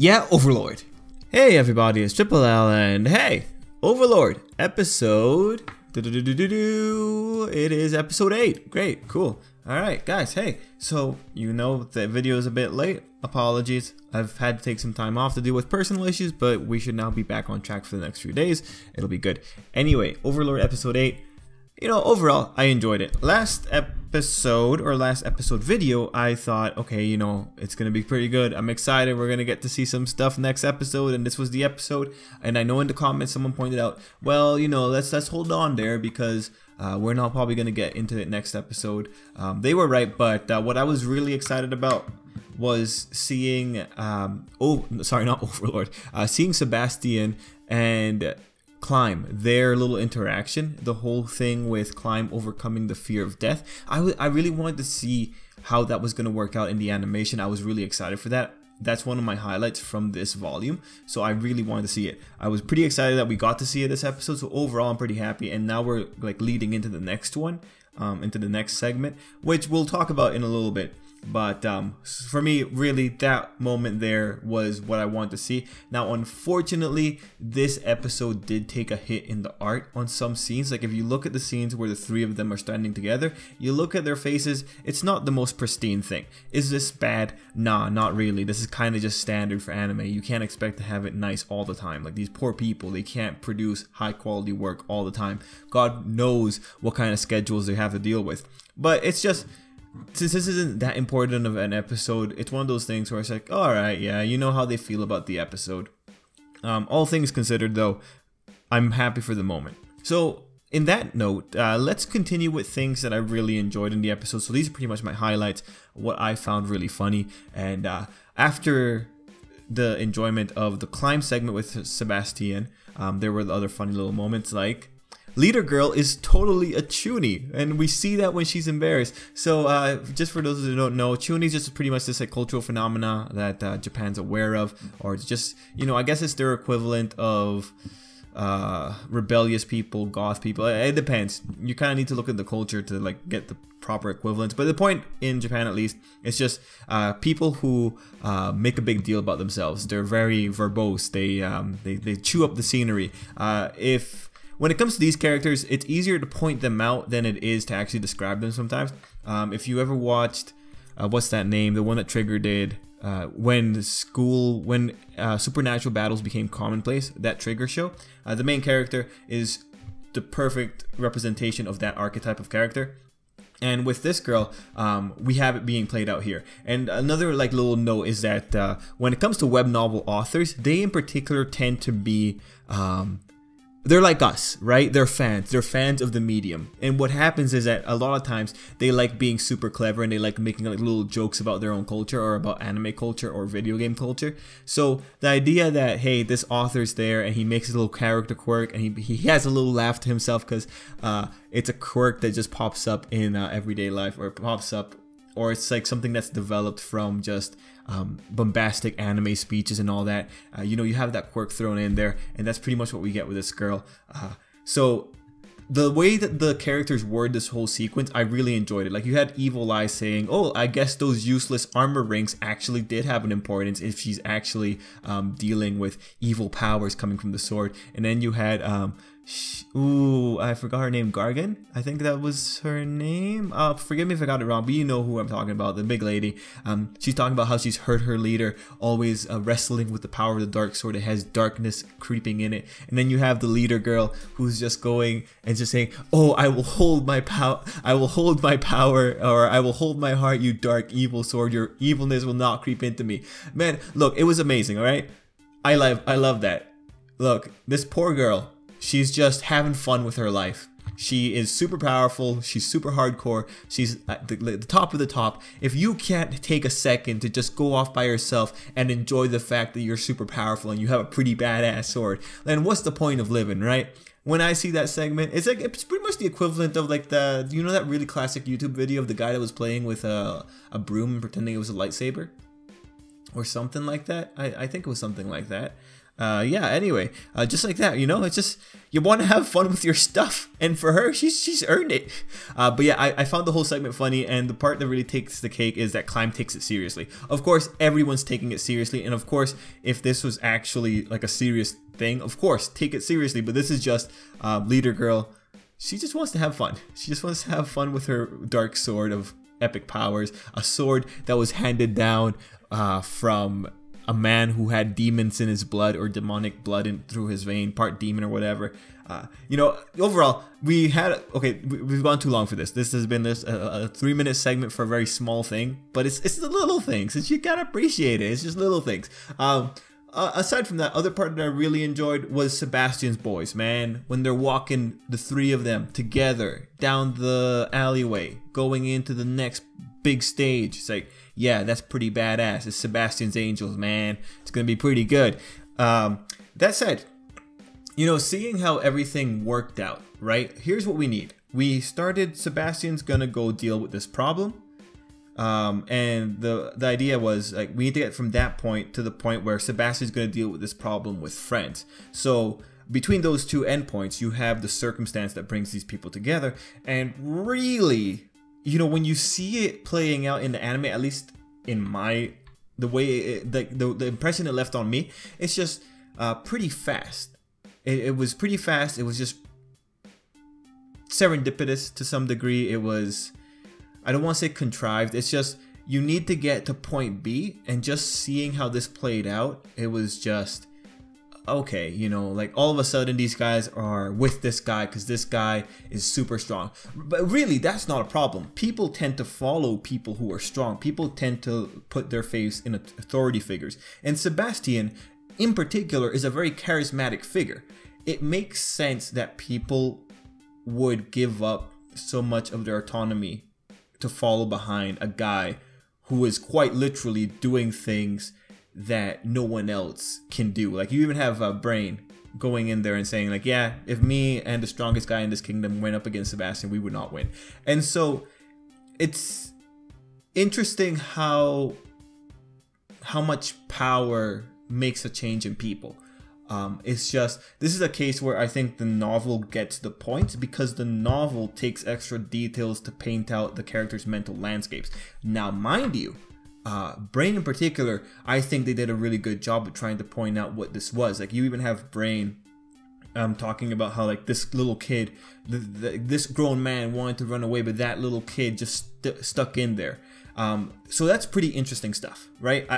Yeah, Overlord. Hey everybody, it's Tripl-L and hey, Overlord episode. It is episode 8. Great, cool. Alright guys, hey, so you know the video is a bit late. Apologies. I've had to take some time off to deal with personal issues, but we should now be back on track for the next few days. It'll be good. Anyway, Overlord episode 8. You know, overall, I enjoyed it. Last episode video, I thought, okay, you know, it's going to be pretty good. I'm excited. We're going to get to see some stuff next episode, and this was the episode. And I know in the comments someone pointed out, well, you know, let's hold on there because we're not probably going to get into it next episode. They were right, but what I was really excited about was seeing, not Overlord, seeing Sebastian and Climb, their little interaction, the whole thing with Climb overcoming the fear of death. I really wanted to see how that was going to work out in the animation. I was really excited for that. That's one of my highlights from this volume, so I really wanted to see it. I was pretty excited that we got to see it this episode, so overall I'm pretty happy. And now we're like leading into the next one, into the next segment, which we'll talk about in a little bit. But for me, really, that moment there was what I wanted to see. Now, unfortunately, this episode did take a hit in the art on some scenes. Like, if you look at the scenes where the three of them are standing together, you look at their faces, it's not the most pristine thing. Is this bad? Nah, not really. This is kind of just standard for anime. You can't expect to have it nice all the time. Like, these poor people, they can't produce high-quality work all the time. God knows what kind of schedules they have to deal with. But it's just, since this isn't that important of an episode, it's one of those things where it's like, alright, yeah, you know how they feel about the episode. All things considered, though, I'm happy for the moment. So, in that note, let's continue with things that I really enjoyed in the episode. So these are pretty much my highlights, what I found really funny. And after the enjoyment of the Climb segment with Sebastian, there were the other funny little moments like, Leader Girl is totally a chuny, and we see that when she's embarrassed. So just for those who don't know, chuny is just pretty much this like cultural phenomena that Japan's aware of, or it's just, you know, I guess it's their equivalent of rebellious people, goth people. It depends. You kind of need to look at the culture to like get the proper equivalents. But the point in Japan, at least, it's just people who make a big deal about themselves. They're very verbose. They chew up the scenery. When it comes to these characters, it's easier to point them out than it is to actually describe them sometimes. If you ever watched, what's that name? The one that Trigger did when supernatural battles became commonplace, that Trigger show. The main character is the perfect representation of that archetype of character. And with this girl, we have it being played out here. And another like little note is that when it comes to web novel authors, they in particular tend to be they're like us, right? They're fans. They're fans of the medium. And what happens is that a lot of times they like being super clever and they like making like little jokes about their own culture or about anime culture or video game culture. So the idea that, hey, this author's there and he makes a little character quirk and he has a little laugh to himself because it's a quirk that just pops up in everyday life, or pops up, or it's like something that's developed from just bombastic anime speeches and all that. You know, you have that quirk thrown in there, and that's pretty much what we get with this girl. So the way that the characters word this whole sequence, I really enjoyed it. Like, you had Evil Eye saying, oh, I guess those useless armor rings actually did have an importance if she's actually dealing with evil powers coming from the sword. And then you had I forgot her name, Gargan? I think that was her name. Forgive me if I got it wrong, but you know who I'm talking about, the big lady. She's talking about how she's heard her leader always wrestling with the power of the dark sword. It has darkness creeping in it. And then you have the leader girl who's just going and just saying, oh, I will hold my power, or I will hold my heart, you dark evil sword. Your evilness will not creep into me. Man, look, it was amazing, alright? I love that. Look, this poor girl, she's just having fun with her life. She is super powerful. She's super hardcore. She's at the top of the top. If you can't take a second to just go off by yourself and enjoy the fact that you're super powerful and you have a pretty badass sword, then what's the point of living, right? When I see that segment, it's like, it's pretty much the equivalent of like you know that really classic YouTube video of the guy that was playing with a broom and pretending it was a lightsaber? Or something like that. I think it was something like that. Yeah, anyway, just like that, you know, it's just, you want to have fun with your stuff, and for her, she's earned it. But yeah, I found the whole segment funny, and the part that really takes the cake is that Climb takes it seriously. Of course, everyone's taking it seriously, and of course, if this was actually like a serious thing, of course, take it seriously, but this is just leader girl. She just wants to have fun. She just wants to have fun with her dark sword of epic powers, a sword that was handed down from a man who had demons in his blood, or demonic blood through his vein, part demon or whatever. You know, overall, we've gone too long for this. This has been a 3-minute segment for a very small thing, but it's the little things. You gotta appreciate it. It's just little things. Aside from that, other part that I really enjoyed was Sebastian's boys, man. When they're walking, the 3 of them together down the alleyway, going into the next big stage. It's like, yeah, that's pretty badass. It's Sebastian's Angels, man. It's gonna be pretty good. That said, you know, seeing how everything worked out, right? Here's what we need. We started, Sebastian's gonna go deal with this problem. And the idea was, like, we need to get from that point to the point where Sebastian's gonna deal with this problem with friends. So between those 2 endpoints, you have the circumstance that brings these people together, and really, you know, when you see it playing out in the anime, at least in the way the impression it left on me, it's just pretty fast. It was pretty fast. It was just serendipitous to some degree. It was, I don't want to say contrived. It's just, you need to get to point B, and just seeing how this played out, it was just, okay, you know, like all of a sudden these guys are with this guy because this guy is super strong. But really, that's not a problem. People tend to follow people who are strong. People tend to put their faith in authority figures. And Sebastian, in particular, is a very charismatic figure. It makes sense that people would give up so much of their autonomy to follow behind a guy who is quite literally doing things that no one else can do. Like, you even have Brain going in there and saying, like, yeah, if me and the strongest guy in this kingdom went up against Sebastian, we would not win. And so it's interesting how much power makes a change in people. It's just, this is a case where I think the novel gets the point, because the novel takes extra details to paint out the characters' mental landscapes. Now, mind you, Brain in particular, I think they did a really good job of trying to point out what this was. Like, you even have Brain talking about how, like, this little kid, this grown man wanted to run away, but that little kid just stuck in there. So that's pretty interesting stuff, right?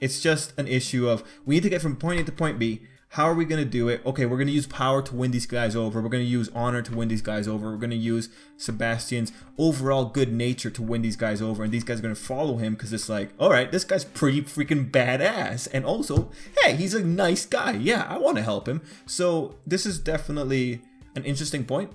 It's just an issue of, we need to get from point A to point B. How are we going to do it? Okay, we're going to use power to win these guys over. We're going to use honor to win these guys over. We're going to use Sebastian's overall good nature to win these guys over. And these guys are going to follow him because it's like, all right, this guy's pretty freaking badass. And also, hey, he's a nice guy. Yeah, I want to help him. So this is definitely an interesting point.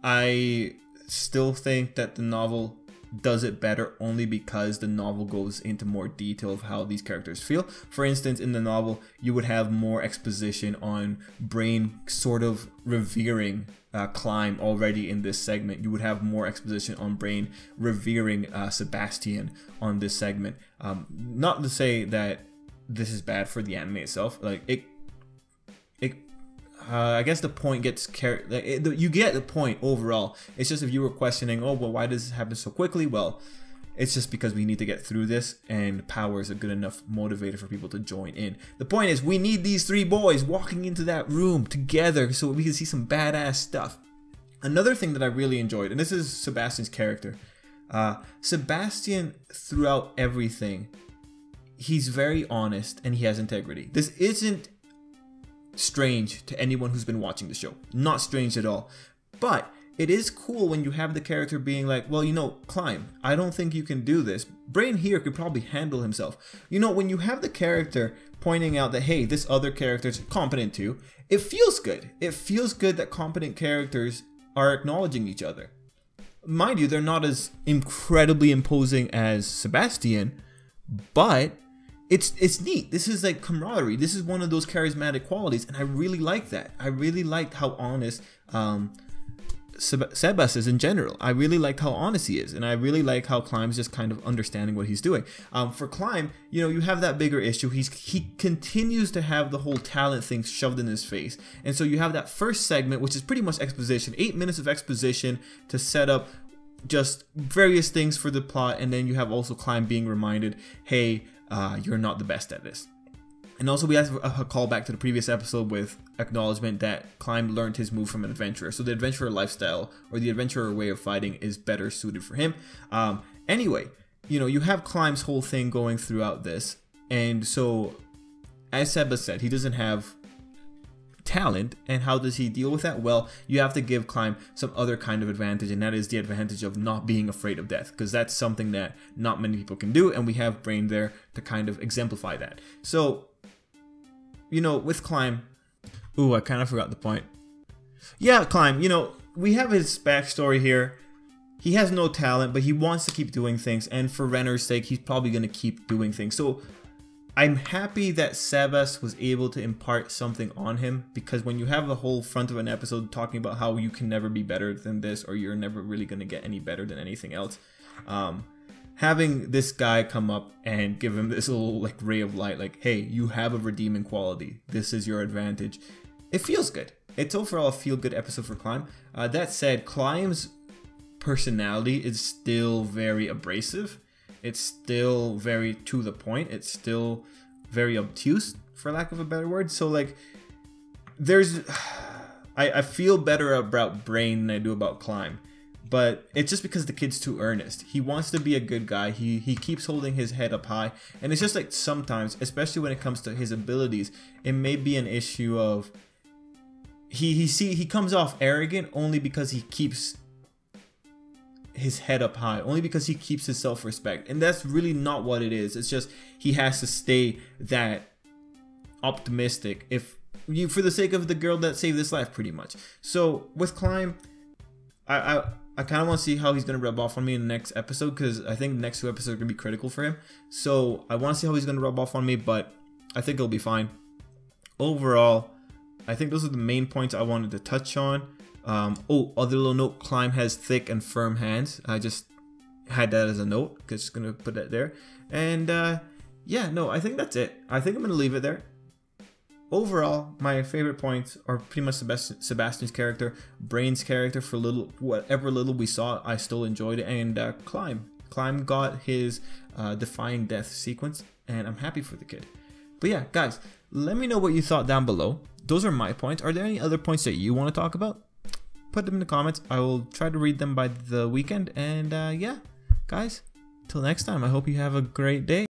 I still think that the novel does it better only because the novel goes into more detail of how these characters feel. For instance, in the novel, you would have more exposition on Brain sort of revering Climb already in this segment. You would have more exposition on Brain revering Sebastian on this segment. Not to say that this is bad for the anime itself. Like, I guess the point gets carried. You get the point overall. It's just, if you were questioning, oh, well, why does this happen so quickly? Well, it's just because we need to get through this, and power is a good enough motivator for people to join in. The point is, we need these 3 boys walking into that room together so we can see some badass stuff. Another thing that I really enjoyed, and this is Sebastian's character. Sebastian, throughout everything, he's very honest and he has integrity. This isn't strange to anyone who's been watching the show. Not strange at all. But it is cool when you have the character being like, well, you know, Climb, I don't think you can do this. Brain here could probably handle himself. You know, when you have the character pointing out that, hey, this other character's competent too, it feels good. It feels good that competent characters are acknowledging each other. Mind you, they're not as incredibly imposing as Sebastian, but it's neat. This is like camaraderie. This is one of those charismatic qualities, and I really like that. I really liked how honest Sebas is in general. I really liked how honest he is, and I really like how Climb's just kind of understanding what he's doing. For Climb, you know, you have that bigger issue. He continues to have the whole talent thing shoved in his face, and so you have that first segment, which is pretty much exposition, 8 minutes of exposition to set up just various things for the plot, and then you have also Climb being reminded, hey, you're not the best at this. And also we have a callback to the previous episode with acknowledgement that Climb learned his move from an adventurer. So the adventurer lifestyle or the adventurer way of fighting is better suited for him. Anyway, you know, you have Climb's whole thing going throughout this. And so, as Sebas said, he doesn't have talent. And how does he deal with that? Well, you have to give Climb some other kind of advantage, and that is the advantage of not being afraid of death, because that's something that not many people can do, and we have Brain there to kind of exemplify that. So, you know, with Climb, ooh, I kind of forgot the point. Yeah, Climb, you know, we have his backstory here. He has no talent, but he wants to keep doing things, and for Renner's sake, he's probably going to keep doing things. So I'm happy that Sebas was able to impart something on him, because when you have the whole front of an episode talking about how you can never be better than this, or you're never really going to get any better than anything else, having this guy come up and give him this little like ray of light, like, hey, you have a redeeming quality, this is your advantage, it feels good. It's overall a feel good episode for Climb. That said, Climb's personality is still very abrasive. It's still very to the point. It's still very obtuse, for lack of a better word. So like, there's I feel better about Brain than I do about Climb. But it's just because the kid's too earnest. He wants to be a good guy. He keeps holding his head up high. And it's just like sometimes, especially when it comes to his abilities, it may be an issue of he comes off arrogant only because he keeps his head up high, only because he keeps his self-respect. And that's really not what it is. It's just he has to stay that optimistic for the sake of the girl that saved his life, pretty much. So with Climb, I kind of want to see how he's going to rub off on me in the next episode, because I think the next 2 episodes are going to be critical for him. So I want to see how he's going to rub off on me, but I think it'll be fine. Overall, I think those are the main points I wanted to touch on. Oh, other little note, Climb has thick and firm hands. I just had that as a note, just going to put that there. And yeah, no, I think that's it. I think I'm going to leave it there. Overall, my favorite points are pretty much Sebastian's character, Brain's character. For whatever little we saw, I still enjoyed it, and Climb got his defying death sequence, and I'm happy for the kid. But yeah, guys, let me know what you thought down below. Those are my points. Are there any other points that you want to talk about? Put them in the comments. I will try to read them by the weekend, and yeah, guys, till next time, I hope you have a great day.